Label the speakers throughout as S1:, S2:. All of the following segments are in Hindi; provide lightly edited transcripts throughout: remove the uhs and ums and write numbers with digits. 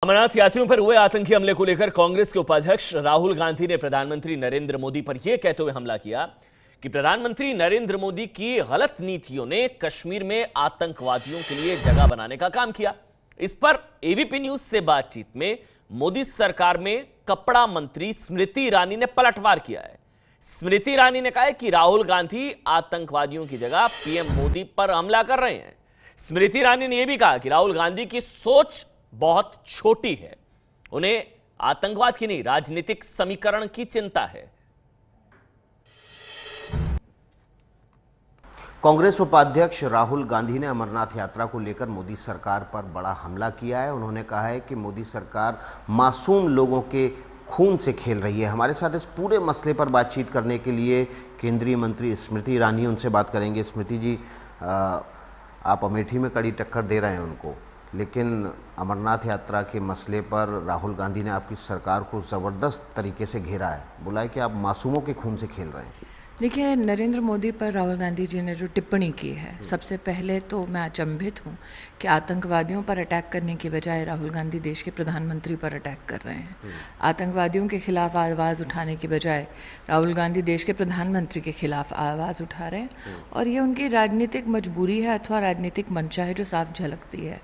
S1: अमरनाथ यात्रियों पर हुए आतंकी हमले को लेकर कांग्रेस के उपाध्यक्ष राहुल गांधी ने प्रधानमंत्री नरेंद्र मोदी पर यह कहते हुए हमला किया कि प्रधानमंत्री नरेंद्र मोदी की गलत नीतियों ने कश्मीर में आतंकवादियों के लिए जगह बनाने का काम किया। इस पर एबीपी न्यूज से बातचीत में मोदी सरकार में कपड़ा मंत्री स्मृति ईरानी ने पलटवार किया है। स्मृति ईरानी ने कहा है कि राहुल गांधी आतंकवादियों की जगह पीएम मोदी पर हमला कर रहे हैं। स्मृति ईरानी ने यह भी कहा कि राहुल गांधी की सोच बहुत छोटी है, उन्हें आतंकवाद की नहीं राजनीतिक समीकरण की चिंता है।
S2: कांग्रेस उपाध्यक्ष राहुल गांधी ने अमरनाथ यात्रा को लेकर मोदी सरकार पर बड़ा हमला किया है। उन्होंने कहा है कि मोदी सरकार मासूम लोगों के खून से खेल रही है। हमारे साथ इस पूरे मसले पर बातचीत करने के लिए केंद्रीय मंत्री स्मृति ईरानी, उनसे बात करेंगे। स्मृति जी, आप अमेठी में कड़ी टक्कर दे रहे हैं उनको, लेकिन अमरनाथ यात्रा के मसले पर राहुल गांधी ने आपकी सरकार को ज़बरदस्त तरीके से घेरा है, बोला है कि आप मासूमों के खून से खेल रहे हैं।
S3: देखिए, नरेंद्र मोदी पर राहुल गांधी जी ने जो टिप्पणी की है, सबसे पहले तो मैं अचंभित हूँ कि आतंकवादियों पर अटैक करने की बजाय राहुल गांधी देश के प्रधानमंत्री पर अटैक कर रहे हैं। आतंकवादियों के खिलाफ आवाज़ उठाने की बजाय राहुल गांधी देश के प्रधानमंत्री के खिलाफ आवाज़ उठा रहे हैं, और ये उनकी राजनीतिक मजबूरी है अथवा राजनीतिक मंशा है जो साफ झलकती है।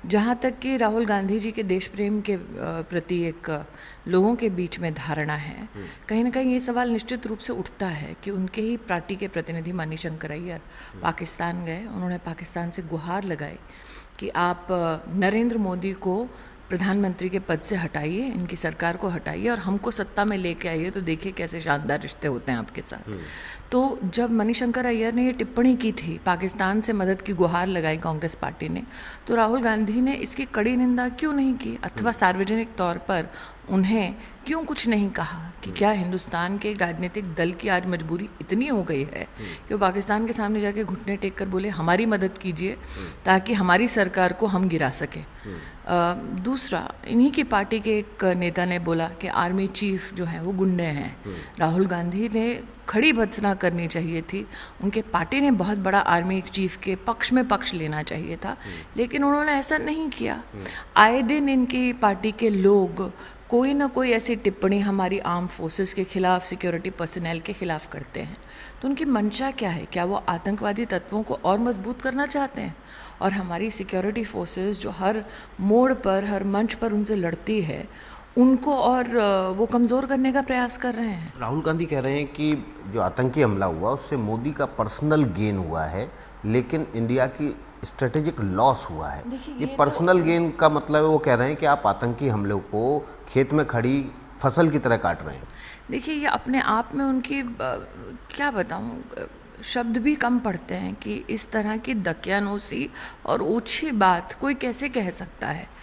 S3: जहाँ तक कि राहुल गांधी जी के देश प्रेम के प्रति एक लोगों के बीच में धारणा है, कहीं ना कहीं ये सवाल निश्चित रूप से उठता है कि उनके ही पार्टी के प्रतिनिधि मणिशंकर अय्यर पाकिस्तान गए। उन्होंने पाकिस्तान से गुहार लगाई कि आप नरेंद्र मोदी को प्रधानमंत्री के पद से हटाइए, इनकी सरकार को हटाइए और हमको सत्ता में लेके आइए, तो देखिए कैसे शानदार रिश्ते होते हैं आपके साथ। तो जब मणिशंकर अय्यर ने ये टिप्पणी की थी, पाकिस्तान से मदद की गुहार लगाई कांग्रेस पार्टी ने, तो राहुल गांधी ने इसकी कड़ी निंदा क्यों नहीं की अथवा सार्वजनिक तौर पर उन्हें क्यों कुछ नहीं कहा कि क्या हिंदुस्तान के राजनीतिक दल की आज मजबूरी इतनी हो गई है कि वो पाकिस्तान के सामने जाके घुटने टेक कर बोले हमारी मदद कीजिए ताकि हमारी सरकार को हम गिरा सकें। दूसरा, इन्हीं की पार्टी के एक नेता ने बोला कि आर्मी चीफ जो है वो गुंडे हैं। राहुल गांधी ने खड़ी भत्सना करनी चाहिए थी, उनके पार्टी ने बहुत बड़ा आर्मी चीफ के पक्ष में पक्ष लेना चाहिए था, लेकिन उन्होंने ऐसा नहीं किया। आए दिन इनकी पार्टी के लोग कोई ना कोई ऐसी टिप्पणी हमारी आर्म फोर्सेस के खिलाफ, सिक्योरिटी पर्सनल के खिलाफ करते हैं। तो उनकी मंशा क्या है? क्या वो आतंकवादी तत्वों को और मजबूत करना चाहते हैं? और हमारी सिक्योरिटी फोर्सेस जो हर मोड़ पर, हर मंच पर उनसे लड़ती है, उनको और वो कमज़ोर करने का प्रयास कर रहे हैं।
S2: राहुल गांधी कह रहे हैं कि जो आतंकी हमला हुआ उससे मोदी का पर्सनल गेन हुआ है, लेकिन इंडिया की स्ट्रेटेजिक लॉस हुआ है। ये पर्सनल गेन का मतलब है, वो कह रहे हैं कि आप आतंकी हमलों को खेत में खड़ी फसल की तरह काट रहे हैं।
S3: देखिए, ये अपने आप में उनकी क्या बताऊं, शब्द भी कम पड़ते हैं कि इस तरह की दकियानूसी और ऊंची बात कोई कैसे कह सकता है।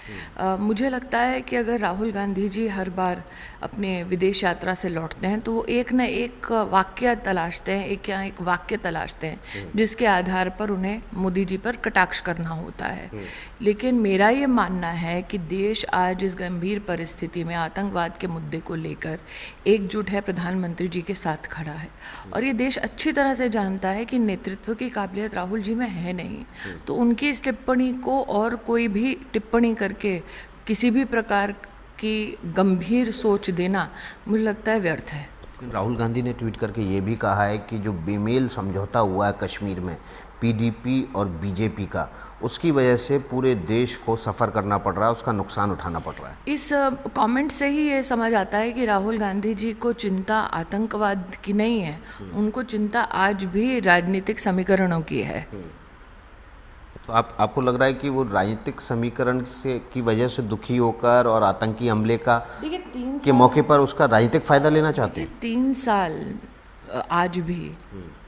S3: मुझे लगता है कि अगर राहुल गांधी जी हर बार अपने विदेश यात्रा से लौटते हैं तो वो एक न एक वाक्य तलाशते हैं, एक वाक्य तलाशते हैं जिसके आधार पर उन्हें मोदी जी पर कटाक्ष करना होता है। लेकिन मेरा ये मानना है कि देश आज इस गंभीर परिस्थिति में आतंकवाद के मुद्दे को लेकर एकजुट है, प्रधानमंत्री जी के साथ खड़ा है, और ये देश अच्छी तरह से जानता है कि नेतृत्व की काबिलियत राहुल जी में है नहीं। तो उनकी इस टिप्पणी को और कोई भी टिप्पणी करके किसी भी प्रकार की गंभीर सोच देना मुझे लगता है व्यर्थ है।
S2: राहुल गांधी ने ट्वीट करके ये भी कहा है कि जो बेमेल समझौता हुआ है कश्मीर में पीडीपी और बीजेपी का, उसकी वजह से पूरे देश को सफ़र करना पड़ रहा है, उसका नुकसान उठाना पड़ रहा है।
S3: इस कमेंट से ही ये समझ आता है कि राहुल गांधी जी को चिंता आतंकवाद की नहीं है, उनको चिंता आज भी राजनीतिक समीकरणों की है।
S2: तो आपको लग रहा है कि वो राजनीतिक समीकरण से की वजह से दुखी होकर और आतंकी हमले का के मौके पर उसका राजनीतिक फायदा लेना चाहते हैं?
S3: 3 साल आज भी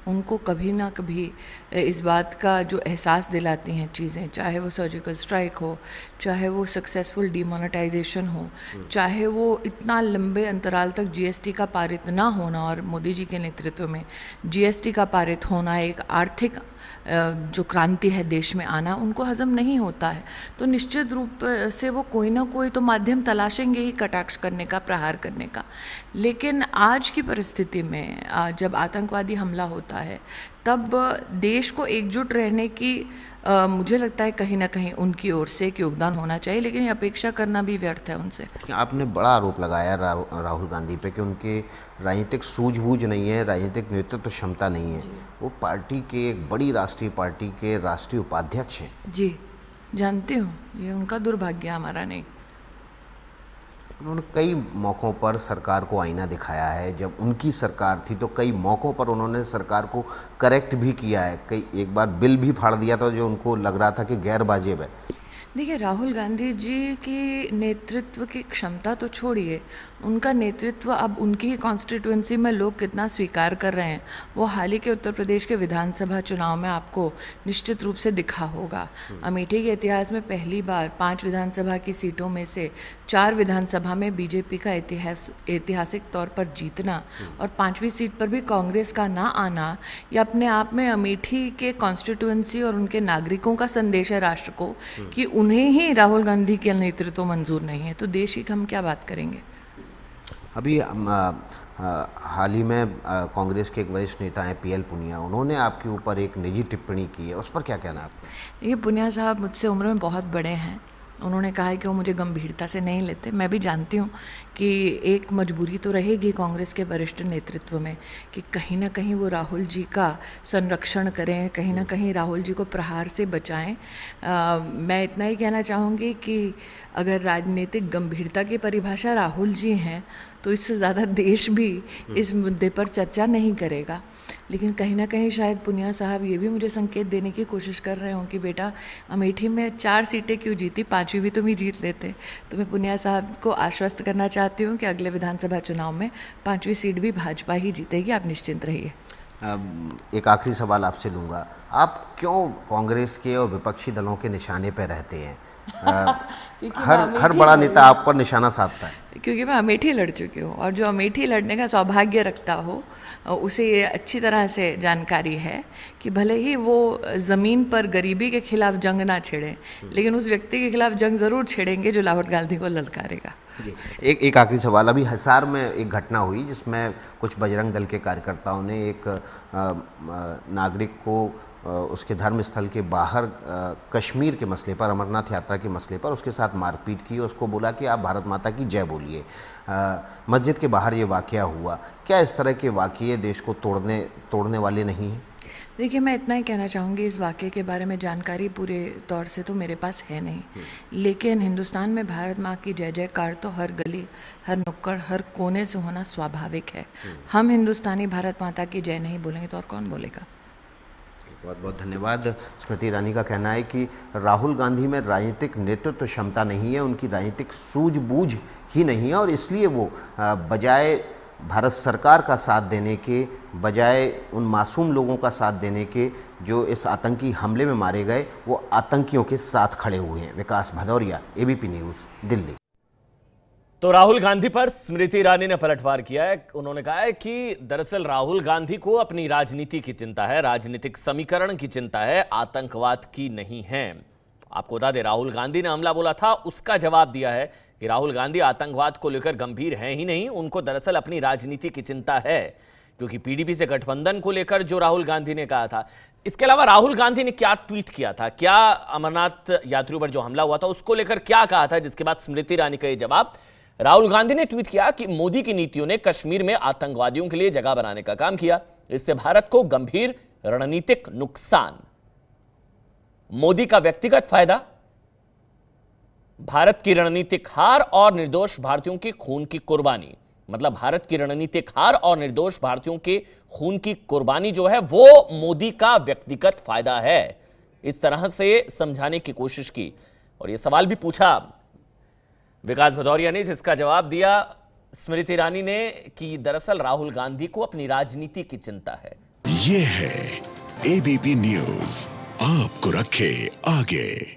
S3: उनको कभी ना कभी इस बात का जो एहसास दिलाती हैं चीज़ें, चाहे वो सर्जिकल स्ट्राइक हो, चाहे वो सक्सेसफुल डिमोनेटाइजेशन हो, चाहे वो इतना लंबे अंतराल तक जीएसटी का पारित ना होना और मोदी जी के नेतृत्व में जीएसटी का पारित होना, एक आर्थिक जो क्रांति है देश में आना, उनको हजम नहीं होता है। तो निश्चित रूप से वो कोई ना कोई तो माध्यम तलाशेंगे ही कटाक्ष करने का, प्रहार करने का। लेकिन आज की परिस्थिति में जब आतंकवादी हमला होता है तब देश को एकजुट रहने की मुझे लगता है कहीं ना कहीं उनकी ओर से एक योगदान होना चाहिए, लेकिन ये अपेक्षा करना भी व्यर्थ है उनसे।
S2: आपने बड़ा आरोप लगाया राहुल गांधी पे कि उनके राजनीतिक सूझबूझ नहीं है, राजनीतिक नेतृत्व क्षमता नहीं है। वो पार्टी के, एक बड़ी राष्ट्रीय पार्टी के राष्ट्रीय उपाध्यक्ष हैं।
S3: जी जानती हूँ, ये उनका दुर्भाग्य, हमारा नहीं।
S2: उन्होंने कई मौक़ों पर सरकार को आईना दिखाया है। जब उनकी सरकार थी तो कई मौक़ों पर उन्होंने सरकार को करेक्ट भी किया है। एक बार बिल भी फाड़ दिया था जो उनको लग रहा था कि गैर वाजिब है।
S3: देखिए, राहुल गांधी जी की नेतृत्व की क्षमता तो छोड़िए, उनका नेतृत्व अब उनकी ही कॉन्स्टिट्यूएंसी में लोग कितना स्वीकार कर रहे हैं वो हाल ही के उत्तर प्रदेश के विधानसभा चुनाव में आपको निश्चित रूप से दिखा होगा। अमेठी के इतिहास में पहली बार 5 विधानसभा की सीटों में से 4 विधानसभा में बीजेपी का ऐतिहासिक तौर पर जीतना और 5वीं सीट पर भी कांग्रेस का ना आना, ये अपने आप में अमेठी के कॉन्स्टिट्यूएंसी और उनके नागरिकों का संदेश है राष्ट्र को कि उन्हें ही राहुल गांधी का नेतृत्व मंजूर नहीं है। तो देश की हम क्या बात करेंगे।
S2: अभी हाल ही में कांग्रेस के एक वरिष्ठ नेता हैं PL पुनिया, उन्होंने आपके ऊपर एक निजी टिप्पणी की है, उस पर क्या कहना है आपका?
S3: ये पुनिया साहब मुझसे उम्र में बहुत बड़े हैं। उन्होंने कहा है कि वो मुझे गंभीरता से नहीं लेते। मैं भी जानती हूँ कि एक मजबूरी तो रहेगी कांग्रेस के वरिष्ठ नेतृत्व में कि कहीं ना कहीं वो राहुल जी का संरक्षण करें, कहीं ना कहीं राहुल जी को प्रहार से बचाएं। मैं इतना ही कहना चाहूँगी कि अगर राजनीतिक गंभीरता की परिभाषा राहुल जी हैं तो इससे ज़्यादा देश भी इस मुद्दे पर चर्चा नहीं करेगा। लेकिन कहीं ना कहीं शायद पुनिया साहब ये भी मुझे संकेत देने की कोशिश कर रहे हों कि बेटा अमेठी में 4 सीटें क्यों जीती, 5वीं भी तुम ही जीत लेते। तो मैं पुनिया साहब को आश्वस्त करना चाहती हूँ कि अगले विधानसभा चुनाव में 5वीं सीट भी भाजपा ही जीतेगी, आप निश्चिंत रहिए।
S2: एक आखिरी सवाल आपसे लूँगा, आप क्यों कांग्रेस के और विपक्षी दलों के निशाने पर रहते हैं? हर बड़ा नेता आप पर निशाना साधता है।
S3: क्योंकि मैं अमेठी लड़ चुकी हूँ और जो अमेठी लड़ने का सौभाग्य रखता हो उसे ये अच्छी तरह से जानकारी है कि भले ही वो ज़मीन पर गरीबी के खिलाफ जंग ना छेड़ें, लेकिन उस व्यक्ति के खिलाफ जंग ज़रूर छेड़ेंगे जो राहुल गांधी को ललकारेगा।
S2: जी, एक आखिरी सवाल। अभी हिसार में एक घटना हुई जिसमें कुछ बजरंग दल के कार्यकर्ताओं ने एक नागरिक को उसके धर्म स्थल के बाहर कश्मीर के मसले पर, अमरनाथ यात्रा के मसले पर उसके साथ मारपीट की। उसको बोला कि आप भारत माता की जय बोलिए। मस्जिद के बाहर ये वाकया हुआ। क्या इस तरह के वाकये देश को तोड़ने वाले नहीं हैं?
S3: देखिए, मैं इतना ही कहना चाहूँगी, इस वाक़ये के बारे में जानकारी पूरे तौर से तो मेरे पास है नहीं, लेकिन हिंदुस्तान में भारत माँ की जय जयकार तो हर गली, हर नुक्कड़, हर कोने से होना स्वाभाविक है। हम हिंदुस्तानी भारत माता की जय नहीं बोलेंगे तो और कौन बोलेगा।
S2: बहुत बहुत धन्यवाद। स्मृति ईरानी का कहना है कि राहुल गांधी में राजनीतिक नेतृत्व क्षमता नहीं है, उनकी राजनीतिक सूझबूझ ही नहीं है और इसलिए वो बजाय भारत सरकार का साथ देने के, बजाय उन मासूम लोगों का साथ देने के जो इस आतंकी हमले में मारे गए, वो आतंकियों के साथ खड़े हुए हैं। विकास भदौरिया, ABP न्यूज़, दिल्ली।
S1: तो राहुल गांधी पर स्मृति ईरानी ने पलटवार किया है। उन्होंने कहा है कि दरअसल राहुल गांधी को अपनी राजनीति की चिंता है, राजनीतिक समीकरण की चिंता है, आतंकवाद की नहीं है। आपको बता दें, राहुल गांधी ने हमला बोला था, उसका जवाब दिया है कि राहुल गांधी आतंकवाद को लेकर गंभीर हैं ही नहीं, उनको दरअसल अपनी राजनीति की चिंता है। क्योंकि PDP से गठबंधन को लेकर जो राहुल गांधी ने कहा था, इसके अलावा राहुल गांधी ने क्या ट्वीट किया था, क्या अमरनाथ यात्रियों पर जो हमला हुआ था उसको लेकर क्या कहा था, जिसके बाद स्मृति ईरानी का ये जवाब। राहुल गांधी ने ट्वीट किया कि मोदी की नीतियों ने कश्मीर में आतंकवादियों के लिए जगह बनाने का काम किया, इससे भारत को गंभीर रणनीतिक नुकसान। मोदी का व्यक्तिगत फायदा, भारत की रणनीतिक हार और निर्दोष भारतीयों के खून की कुर्बानी। मतलब भारत की रणनीतिक हार और निर्दोष भारतीयों के खून की कुर्बानी जो है वो मोदी का व्यक्तिगत फायदा है। इस तरह से समझाने की कोशिश की और यह सवाल भी पूछा विकास भदौरिया ने, जिसका जवाब दिया स्मृति ईरानी ने कि दरअसल राहुल गांधी को अपनी राजनीति की चिंता है।
S4: ये है ABP न्यूज़, आपको रखे आगे।